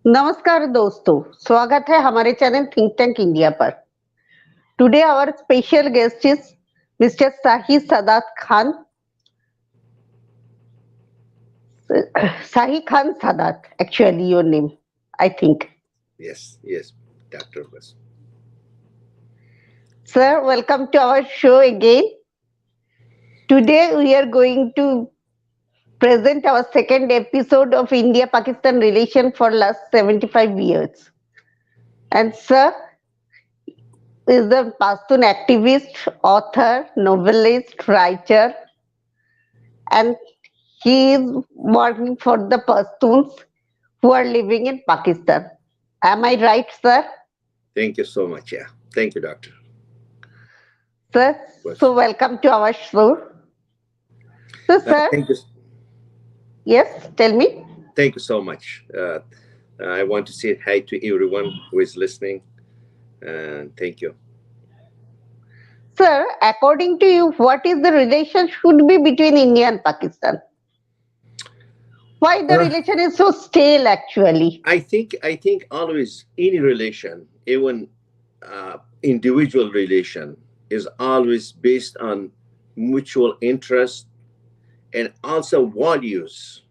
नमस्कार दोस्तों, स्वागत है हमारे चैनल थिंक टैंक इंडिया पर। Today our special guest is mister Shahi Sadat Khan, Shahi Khan Sadat. Actually, your name, I think. Yes, Dr. Bas. Sir, welcome to our show again. Today we are going to present our second episode of India-Pakistan relation for last 75 years. And sir is a Pashtun activist, author, novelist, writer, and he is working for the Pashtuns who are living in Pakistan. Am I right, sir? Thank you so much. Yeah. Thank you, Doctor. Sir, Bas. so welcome to our show. So, sir, Thank you. yes, tell me. Thank you so much. I want to say hi to everyone who is listening, and thank you. Sir, according to you, what is the relation should be between India and Pakistan? Why the Uh, relation is so stale actually? I think always any relation, even individual relation, is always based on mutual interest and also values.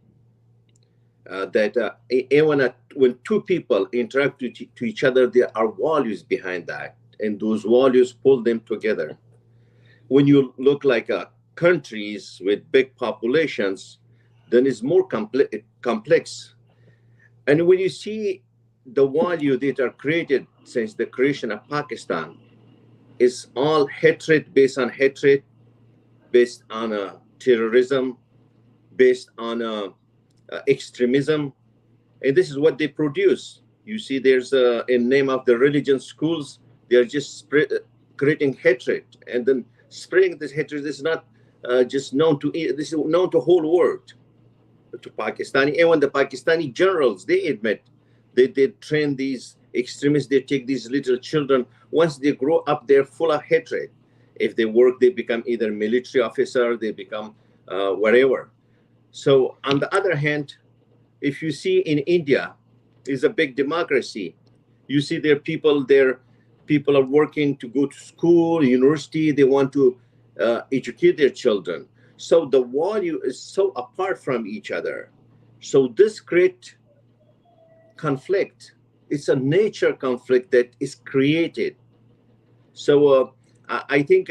That even when two people interact to each other, there are values behind that, and those values pull them together. When you look like countries with big populations, then it's more complex. And when you see the value that are created since the creation of Pakistan, is all hatred, based on terrorism, based on extremism, and this is what they produce. You see, there's in name of the religion schools, they are just creating hatred, and then spreading this hatred. This is not just known to this is known to whole world, to Pakistani. And when the Pakistani generals, they admit they train these extremists. They take these little children. Once they grow up, they're full of hatred. If they work, they become either military officer, they become whatever. So on the other hand, if you see in India, is a big democracy. You see their people are working to go to school, university. They want to educate their children. So the value is so apart from each other. So this create conflict. It's a nature conflict that is created. So I think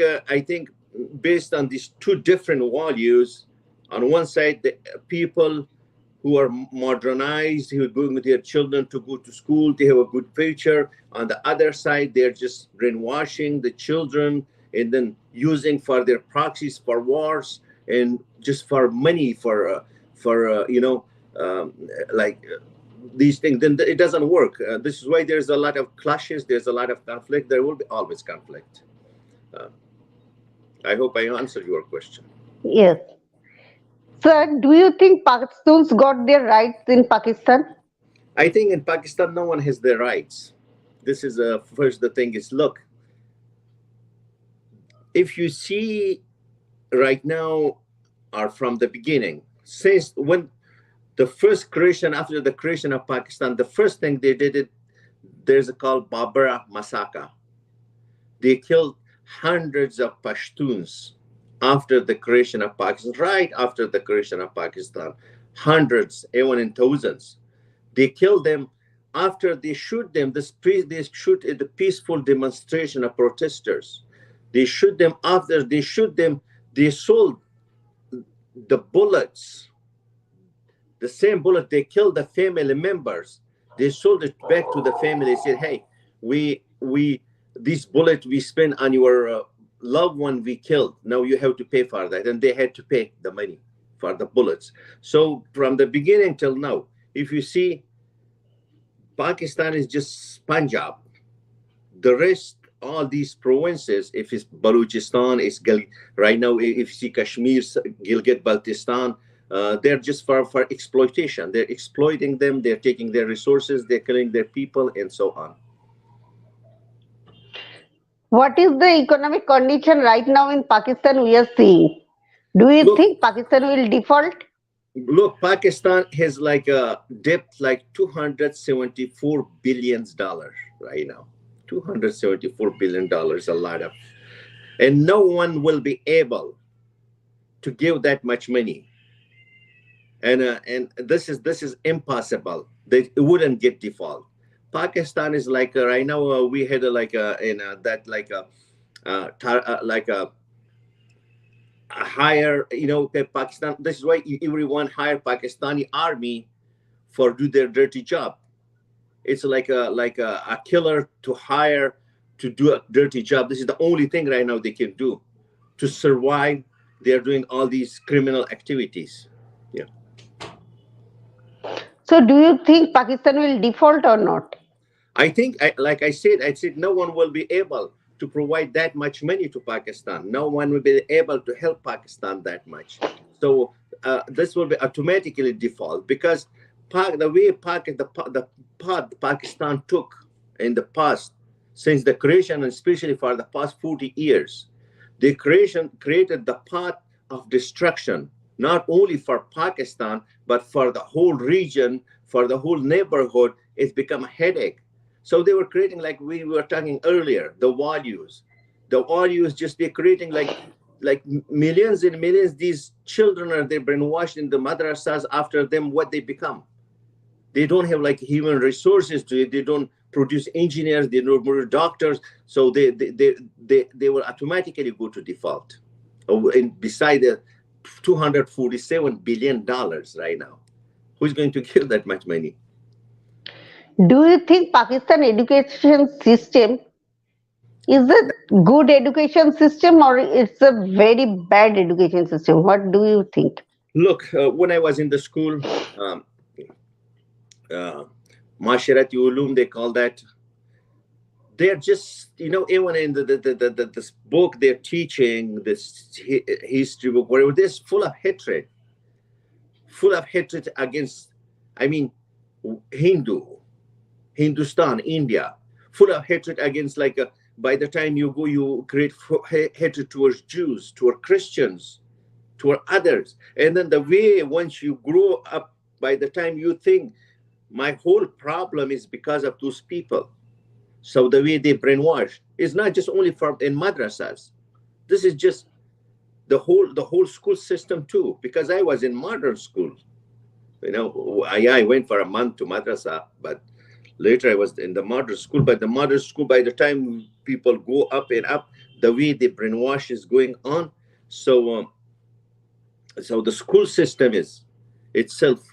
based on these two different values, on one side the people who are modernized, who are going with their children to go to school, they have a good future. On the other side, they're just brainwashing the children and then using for their proxies for wars and just for money for like these things. Then it doesn't work. This is why there's a lot of clashes. There's a lot of conflict. There will be always conflict. Uh, I hope I answered your question. Yes. Sir, do you think Pashtuns got their rights in Pakistan? I think in Pakistan, no one has their rights. This is first the thing is look, if you see right now or from the beginning, since when the first creation after the creation of Pakistan, the first thing they did it, there's a called Babara massacre. They killed hundreds of Pashtuns after the creation of Pakistan, right after the creation of Pakistan, hundreds, even in thousands. They kill them after they shoot them. They shoot at the peaceful demonstration of protesters. They shoot them after they shoot them. They sold the bullets, the same bullet they killed the family members. They sold it back to the family. They said, "Hey, we this bullet we spent on your loved one we killed. Now you have to pay for that." And they had to pay the money for the bullets. So from the beginning till now, if you see, Pakistan is just Punjab. The rest, all these provinces, if it's Balochistan, right now, if you see Kashmir, Gilgit, Baltistan, they're just for exploitation. They're exploiting them. They're taking their resources. They're killing their people, and so on. What is the economic condition right now in Pakistan we are seeing? Do you Look, think Pakistan will default? Look, Pakistan has like a debt like 274 billions dollars right now. 274 billion dollars, a lot of, and no one will be able to give that much money. And this is impossible. They wouldn't get default. Pakistan is like right now we had like a in that like a like a higher, Pakistan. This is why everyone hire Pakistani army for do their dirty job. It's like a killer to hire to do a dirty job. This is the only thing right now they can do to survive. They are doing all these criminal activities. Yeah. So, do you think Pakistan will default or not? I think, like I said, no one will be able to provide that much money to Pakistan. No one will be able to help Pakistan that much. So this will be automatically default because the way part Pakistan took in the past, since the creation, and especially for the past 40 years, the creation created the path of destruction, not only for Pakistan, but for the whole region, for the whole neighborhood. It's become a headache. So they were creating, like we were talking earlier, the values. The values just they're creating like millions and millions. These children are they brainwashed in the madrasas. After them, what they become? They don't have like human resources to it. They don't produce engineers. They don't produce doctors. So they will automatically go to default. And beside the 247 billion dollars right now, who's going to give that much money? Do you think Pakistan education system is a good education system or it's a very bad education system? What do you think? Look, when I was in the school, um, uh, Masharati Ulum, they call that. They're just, even in this book they're teaching, this history book, whatever, this full of hatred against, I mean, Hindu, Hindustan, India, full of hatred against, like, by the time you go, you create hatred towards Jews, toward Christians, toward others. And then the way, once you grow up, by the time you think, my whole problem is because of those people. So the way they brainwash is not just only for in madrasas. This is just the whole school system too. Because I was in modern school, I went for a month to madrasa, but later I was in the modern school. But the modern school, by the time people go up and up, the way the brainwash is going on. So the school system is itself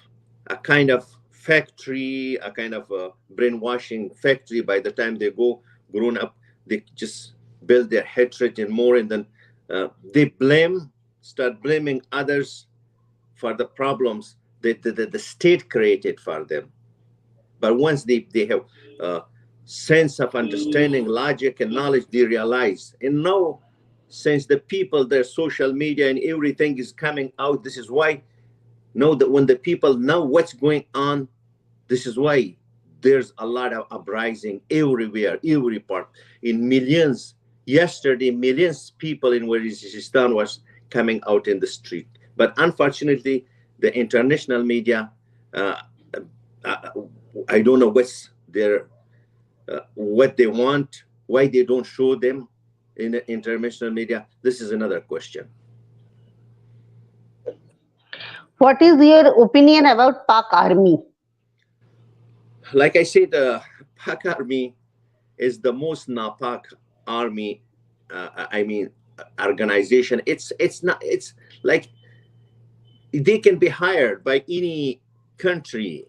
a kind of factory, a kind of a brainwashing factory. By the time they go grown up, they just build their hatred and more, and then they start blaming others for the problems that the state created for them. But once they have sense of understanding, logic, and knowledge, they realize. And now, since the people, their social media and everything is coming out, this is why know that when the people know what's going on, this is why there's a lot of uprising everywhere, every part, in millions. Yesterday, millions of people in Waziristan was coming out in the street. But unfortunately, the international media, uh, uh, I don't know what they want, why they don't show them in the international media. This is another question. What is your opinion about Pak army? Like I said, the Pak army is the most napak army. I mean, organization. It's not. It's like they can be hired by any country.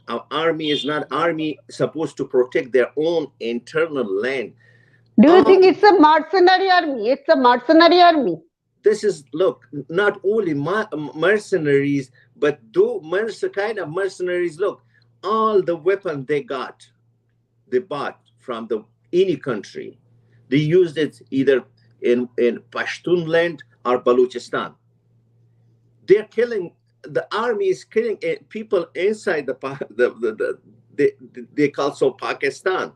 Our army is not army supposed to protect their own internal land. Do you All think it's a mercenary army? It's a mercenary army. this is, look, not only mercenaries, but kind of mercenaries. Look, all the weapons they bought from the any country. They used it either in Pashtun land or Balochistan. They're killing. The army is killing people inside they call so Pakistan.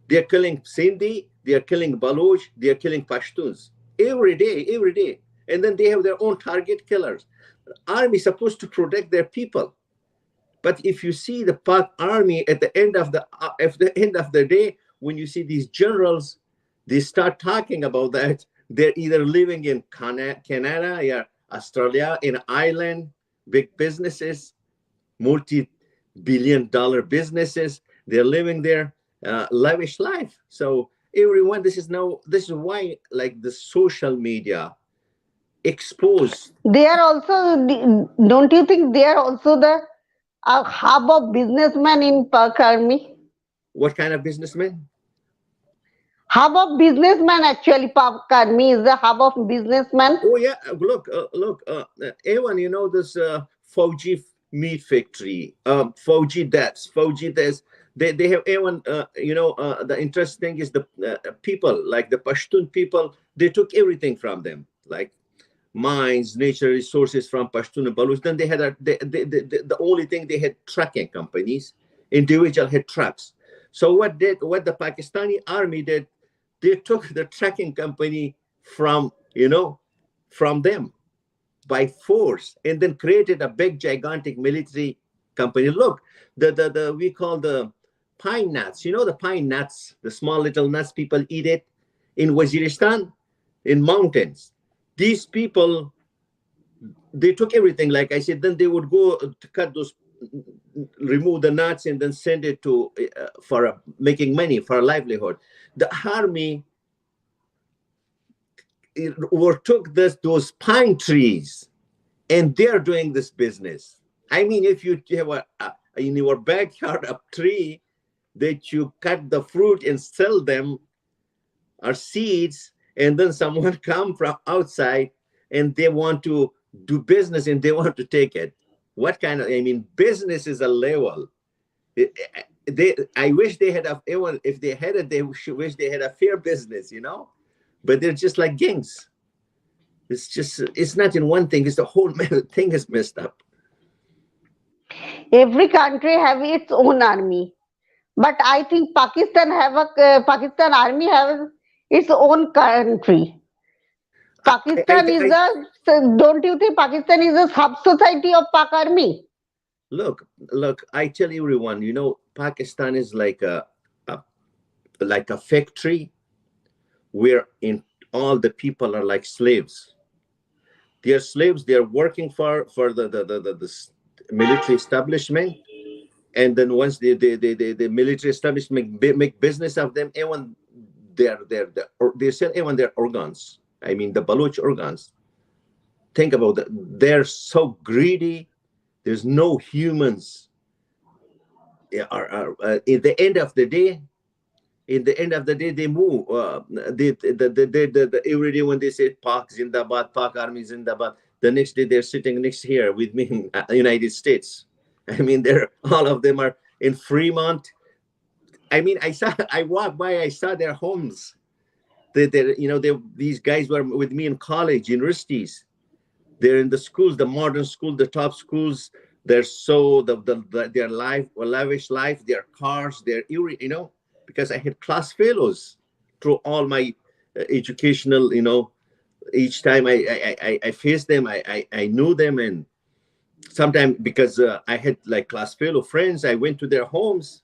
They're killing Sindhi. They're killing Baloch. They're killing Pashtuns every day, and then they have their own target killers. Army is supposed to protect their people. But if you see the Pak army at the end of the day, when you see these generals, they start talking about that. They're either living in Canada or Australia, in Ireland, big businesses, multi-billion-dollar businesses. They're living their lavish life. So everyone, this is why, like, the social media expose. They are also, don't you think they are also the hub of businessmen in Pak Army? What kind of businessmen? Hub of businessmen, actually, Pak Army is the hub of businessmen. Oh yeah, Evan, you know this Fauji meat factory, Fauji that's Fauji that's they have Evan. The interesting thing is the people, like the Pashtun people, they took everything from them, like mines, natural resources from Pashtun and Baluch. Then they had the only thing they had trucking companies, individual had trucks. So what the Pakistani army did, they took the trucking company from from them by force, and then created a big gigantic military company. Look, the we call the pine nuts. You know the pine nuts, the small little nuts people eat it in Waziristan, in mountains. These people, they took everything, like I said. Then they would go to cut those, remove the nuts, and then send it to for making money for a livelihood. The army or took those pine trees, and they're doing this business. I mean, if you have in your backyard a tree that you cut the fruit and sell them, or seeds, and then someone come from outside and they want to do business and they want to take it. What kind of, I mean, business is a level. I wish they had if they had it, they wish they had a fair business, but they're just like gangs. It's not in one thing, it's the whole thing is messed up. Every country have its own army, but I think Pakistan army has its own country. Pakistan is I don't you think Pakistan is a sub society of Pak army? look, I tell everyone, Pakistan is a like a factory where in all the people are like slaves. They are slaves. They are working for the military establishment, and then once the military establishment make business of them, even they sell even their organs. I mean, the Baluch organs. Think about that. They're so greedy. There's no humans. At the end of the day, they move. Every day when they say Pak Zindabad, Pak Army Zindabad, the next day they're sitting next here with me in United States. I mean, they're all of them are in Fremont. I mean, I walked by, I saw their homes. These guys were with me in college, universities. They're in the schools, the modern school, the top schools. They're so their life, lavish life, their cars, because I had class fellows through all my educational, each time I faced them, I knew them. And sometimes because I had like class fellow friends, I went to their homes.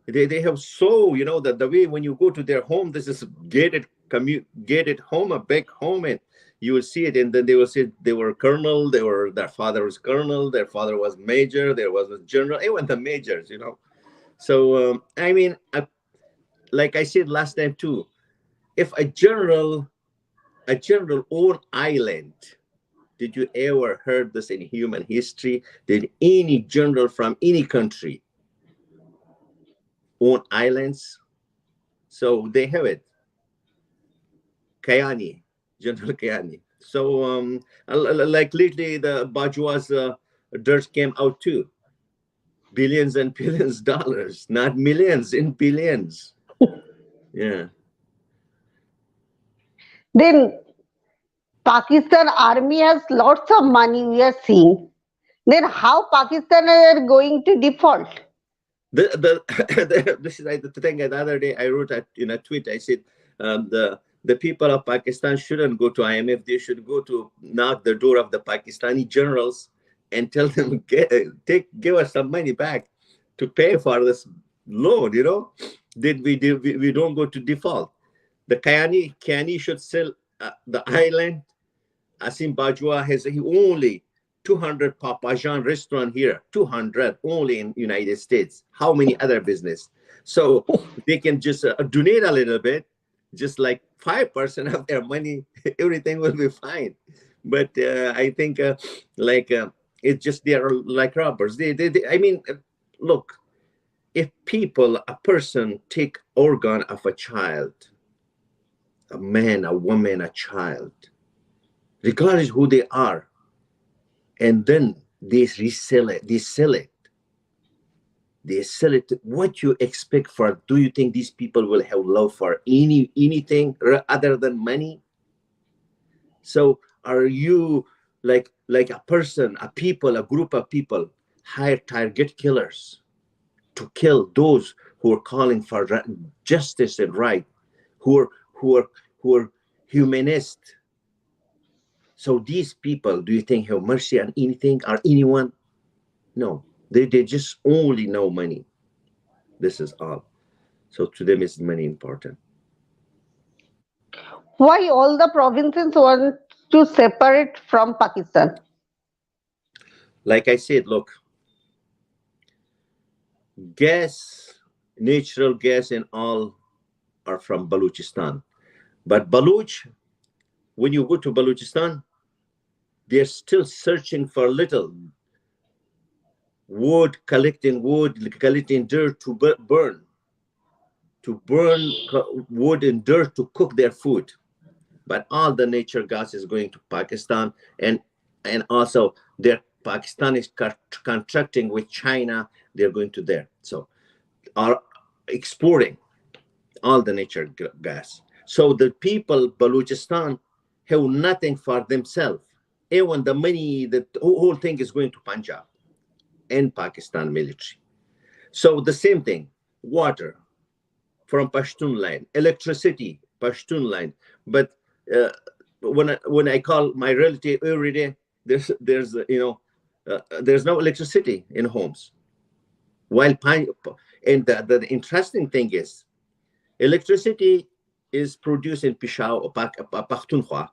They have that the way when you go to their home, this is gated home, a big home, and you will see it, and then they will say they were colonel, their father was colonel, their father was major, there was a general, even the majors. So I mean, like I said last time too, if a general own island, did you ever heard this in human history? Did any general from any country own islands? So they have it. Kayani, General Kayani. So like lately the Bajwa's dirt came out too. Billions and billions dollars, not millions, in billions. Yeah. Then Pakistan army has lots of money, we are seeing. Then how Pakistan are going to default? This is like the thing. The other day I wrote in a tweet. I said the people of Pakistan shouldn't go to IMF. They should go to knock the door of the Pakistani generals and tell them, give us some money back to pay for this loan. We don't go to default. The Kiani should sell the island. Asim Bajwa has only 200 Papajan restaurant here, 200 only in United States. How many other business? So they can just donate a little bit, just like 5% of their money, everything will be fine. But I think it's just they are like robbers. I mean, look, if a person take organ of a child, a man, a woman, a child, regardless who they are, and then they resell it, they sell it. What you expect for? Do you think these people will have love for anything other than money? So are you like a person, a people, a group of people hire target killers to kill those who are calling for justice and right, who are humanist? So these people, do you think have mercy on anything or anyone? No, they just only know money. This is all. So to them, is money important? Why all the provinces want to separate from Pakistan? Like I said, look, gas, natural gas, and all are from Balochistan. But Baloch, when you go to Balochistan, they're still searching for little wood, collecting dirt to burn, wood and dirt to cook their food. But all the nature gas is going to Pakistan, and also Pakistan is contracting with China. They're going to there, so are exporting all the nature gas. So the people Balochistan have nothing for themselves. Even the money, the whole thing is going to Punjab and Pakistan military. So the same thing, water from Pashtun land, electricity, Pashtun land. But when I call my relative every day, there's there's no electricity in homes. While and the interesting thing is, electricity is produced in Peshawar, Pakhtunkhwa,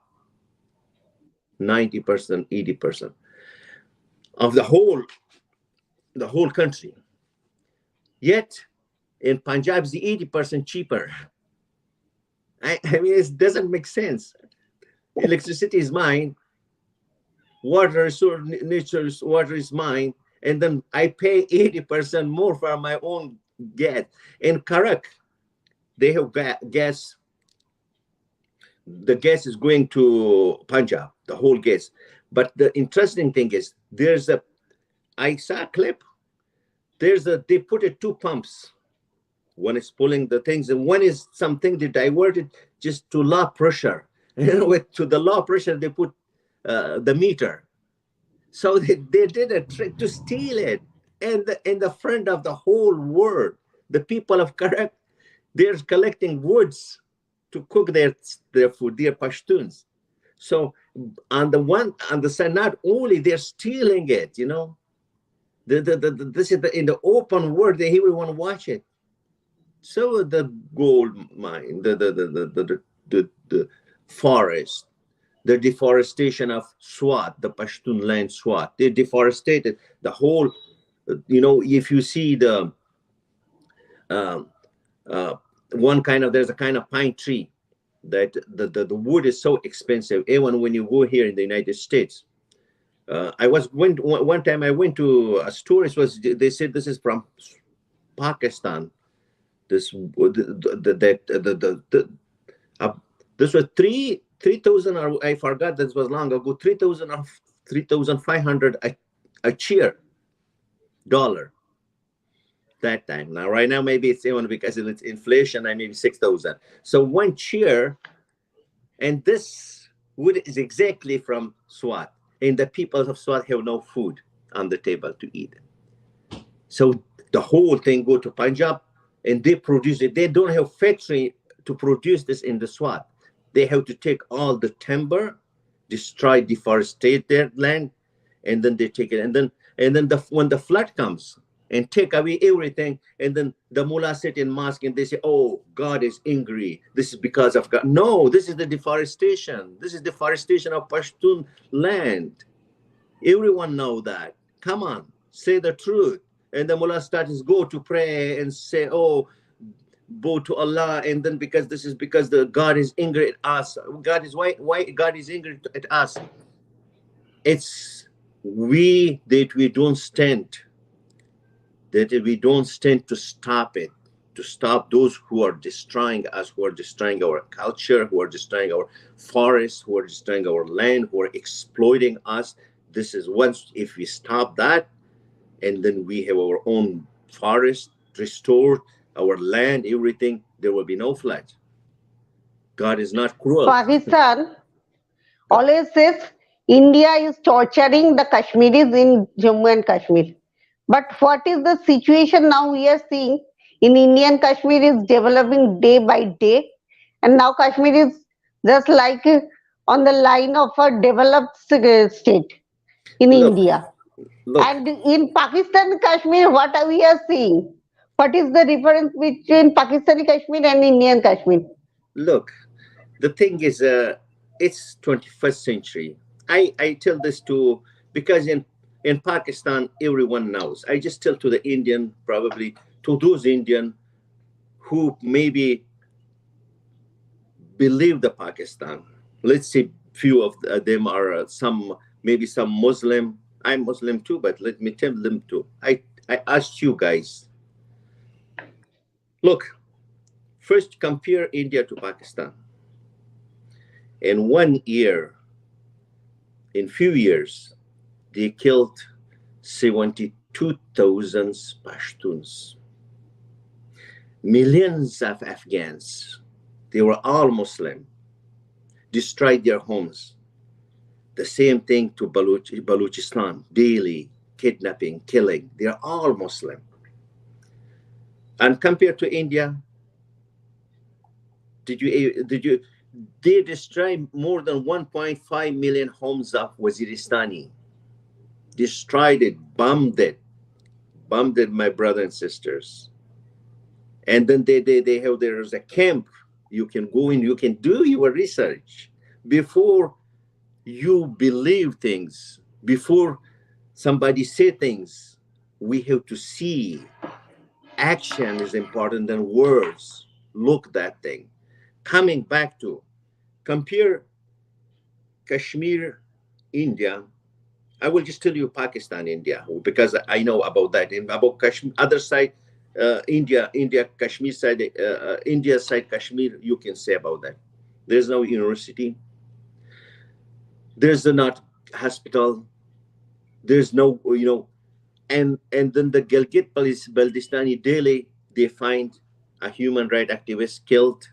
90%, 80% of the whole country. Yet in Punjab, it's 80% cheaper. I mean, it doesn't make sense. Electricity is mine, water is mine, and then I pay 80% more for my own gas. In Karak, they have gas. The gas is going to Punjab, the whole gas. But the interesting thing is, I saw a clip. They put it 2 pumps. One is pulling the things, and one is something they diverted just to low pressure. To the low pressure, they put the meter. So they did a trick to steal it. And in the front of the whole world, the people of Karak, they're collecting woods to cook their food, their Pashtuns. So on the side, not only they're stealing it, this is in the open world, they even want to watch it. So the gold mine, the forest, the deforestation of Swat, the Pashtun land Swat, they deforested the whole. If you see the there's a kind of pine tree that the wood is so expensive. Even when you go here in the United States, one time I went to a store. They said this is from Pakistan. This this was 3,000, or I forgot, this was long ago, 3,000 or 3,500 a chair dollar that time. Now right now maybe it's even, because it's inflation, I maybe 6,000. So one chair, and this wood is exactly from Swat, and the people of Swat have no food on the table to eat. So the whole thing go to Punjab, and they produce it. They don't have factory to produce this in the Swat. They have to take all the timber, destroy, deforestate their land, and then they take it. And then when the flood comes and take away everything, and then the mullah sit in mosque and they say, "Oh, God is angry. This is because of God." No, this is the deforestation. This is deforestation of Pashtun land. Everyone know that. Come on, say the truth. And the mullah starts go to pray and say, "Oh, bow to Allah," and then because this is because the God is angry at us. God is why God is angry at us. It's we don't stand, that we don't stand to stop it, to stop those who are destroying us, who are destroying our culture, who are destroying our forests, who are destroying our land, who are exploiting us. This is once if we stop that, and then we have our own forest restored, our land, everything, there will be no flood. God is not cruel. Pakistan always says India is torturing the Kashmiris in Jammu and Kashmir. But what is the situation now we are seeing in Indian Kashmir is developing day by day, and now Kashmir is just like on the line of a developed state in Look, India. look, And in Pakistan Kashmir, what are we are seeing? What is the difference between Pakistani Kashmir and Indian Kashmir? look. The thing is, it's 21st century. I tell this to, because in Pakistan everyone knows. I just tell to the Indian, probably to those Indian who maybe believe the Pakistan. Let's say few of them are some, maybe some Muslim. I'm Muslim too, but let me tell them too. I asked you guys, look, first compare India to Pakistan. In 1 year, in few years, they killed 72,000 Pashtuns, millions of Afghans. They were all Muslim, destroyed their homes. The same thing to Balochistan, daily kidnapping, killing. They are all Muslim. And compared to India, did you they destroyed more than 1.5 million homes of Waziristani, destroyed it, bombed it, my brothers and sisters. And then they have, there's a camp, you can go in, you can do your research before you believe things, before somebody say things. We have to see, action is important than words. Look that thing. Coming back to compare Kashmir, India. I will just tell you Pakistan, India, because I know about that. And about Kashmir, other side, India, Kashmir side, India side, Kashmir, you can say about that. There's no university. There's not hospital. There's no, and then the Gilgit Baltistani daily, they find a human right activist killed,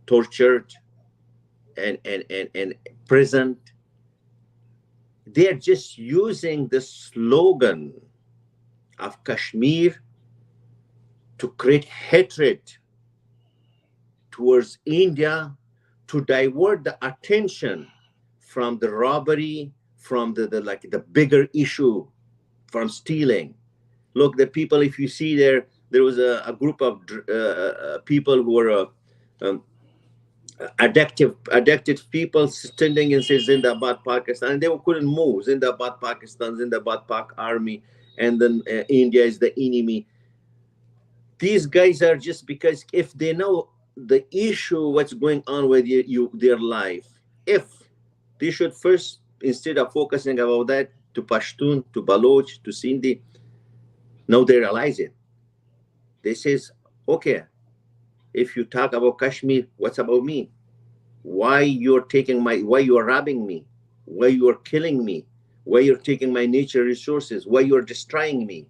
tortured, and prisoned. They're just using the slogan of Kashmir to create hatred towards India, to divert the attention from the robbery, from the like the bigger issue, from stealing. Look, the people, if you see there was a group of people who were um, addicted people standing and say Zindabad Pakistan, and they couldn't move. Zindabad Pakistan, Zindabad Pak Army, and then India is the enemy. These guys are just because if they know the issue, what's going on with their life, if they should first, instead of focusing about that to Pashtun, to Baloch, to Sindhi, now they realize it. They says, okay, if you talk about Kashmir, what's about me? Why you're robbing me? Why you're killing me? Why you're taking my nature resources? Why you're destroying me?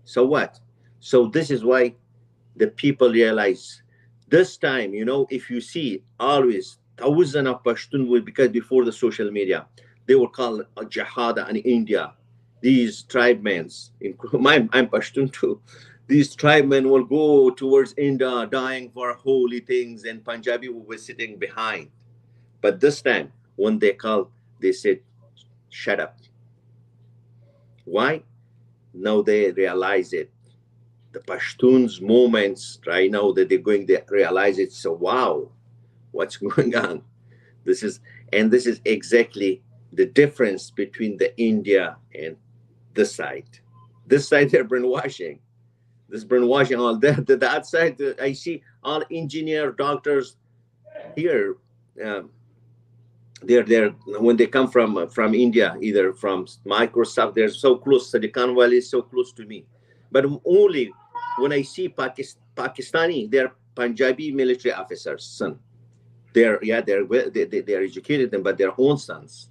So what? So this is why the people realize this time, if you see always thousands of Pashtun will, because before the social media, they were called Jihad in India. These tribe men, I'm Pashtun too. These tribesmen will go towards India, dying for holy things, and Punjabi will be sitting behind. But this time, when they called, they said, "Shut up." Why? Now they realize it. The Pashtuns moments right now that they're going, they realize it. So wow, what's going on? This is this is exactly the difference between the India and this side. This side they're brainwashing. This brainwashing all that side. I see all engineer, doctors here. Um, they're when they come from India, either from Microsoft, they're so close. Silicon Valley is so close to me, but only when I see Pakistani, they're Punjabi military officers, son. They're yeah, they're educated them, but their own sons.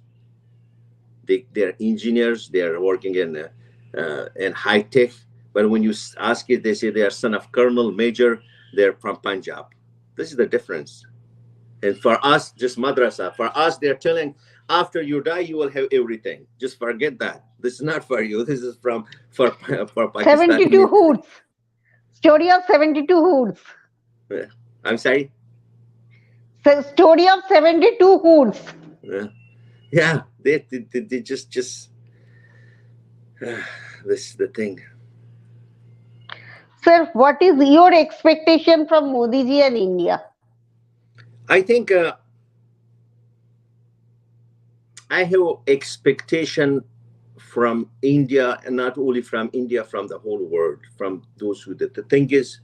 They're engineers. They're working in high tech. But when you ask it, they say they are son of colonel, major. They're from Punjab. This is the difference. And for us, just madrasa. For us, they're telling after you die, you will have everything. Just forget that. This is not for you. This is for Pakistani. 72 hoods. Story of 72 hoods. I'm sorry. So story of 72 hoods. Yeah, they just this is the thing. Sir, what is your expectation from Modi ji and India? I think I have expectation from India, and not only from India, from the whole world, from those who did. The thing is,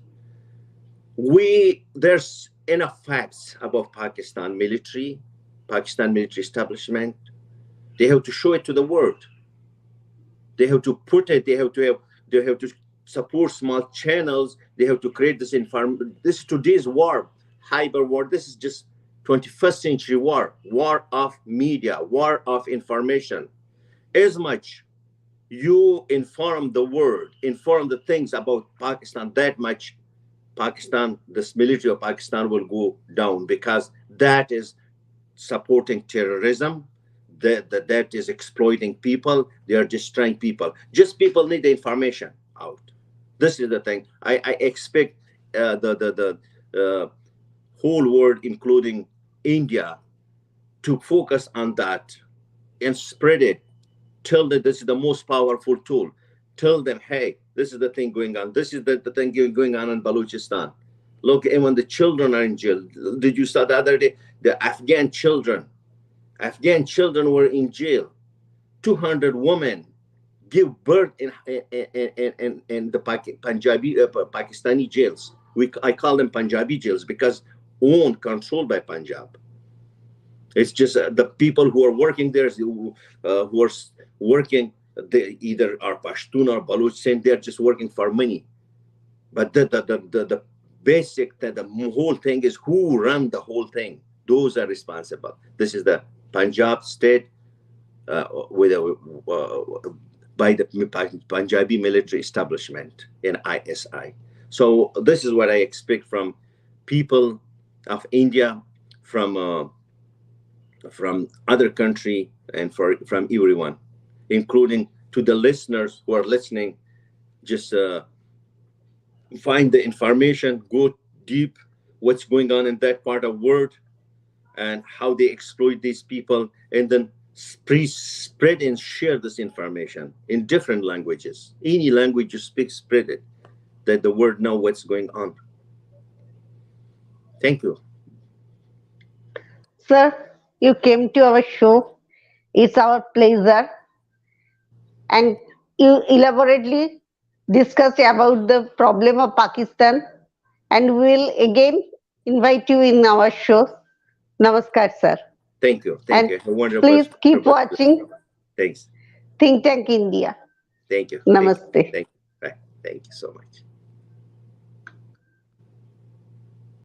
there's enough facts about Pakistan military establishment. They have to show it to the world. They have to put it. They have to support small channels. They have to create this This is today's war, hyper war. This is just 21st century war of media, war of information. As much you inform the world, inform the things about Pakistan, that much Pakistan, this military of Pakistan will go down, because that is supporting terrorism, that is exploiting people, they are destroying people. Just people need the information out. This is the thing. I expect the whole world, including India, to focus on that and spread it. Tell them this is the most powerful tool. Tell them, hey, this is the thing going on. This is the thing going on in Balochistan. Look, even the children are in jail. Did you saw the other day? The Afghan children were in jail. 200 women give birth in the Pakistani jails. I call them Punjabi jails because owned, controlled by Punjab. It's just the people who are working there, who are working, they either are Pashtun or Baluch, and they're just working for money. But the basic, the whole thing is who run the whole thing. Those are responsible. This is the Punjab state with by the Punjabi military establishment in ISI. So this is what I expect from people of India, from other country, and from everyone, including to the listeners who are listening. Just find the information, go deep, what's going on in that part of world, and how they exploit these people, and then spread and share this information in different languages. Any language you speak, spread it, that the world know what's going on. Thank you. Sir, you came to our show. It's our pleasure. And you elaborately discussed about the problem of Pakistan. And we'll again invite you in our show. Namaskar, sir. Thank you. Thank And you. Wonderful. please keep watching Thanks. Think Tank India. Thank you. Namaste. Thank you. Thank you so much.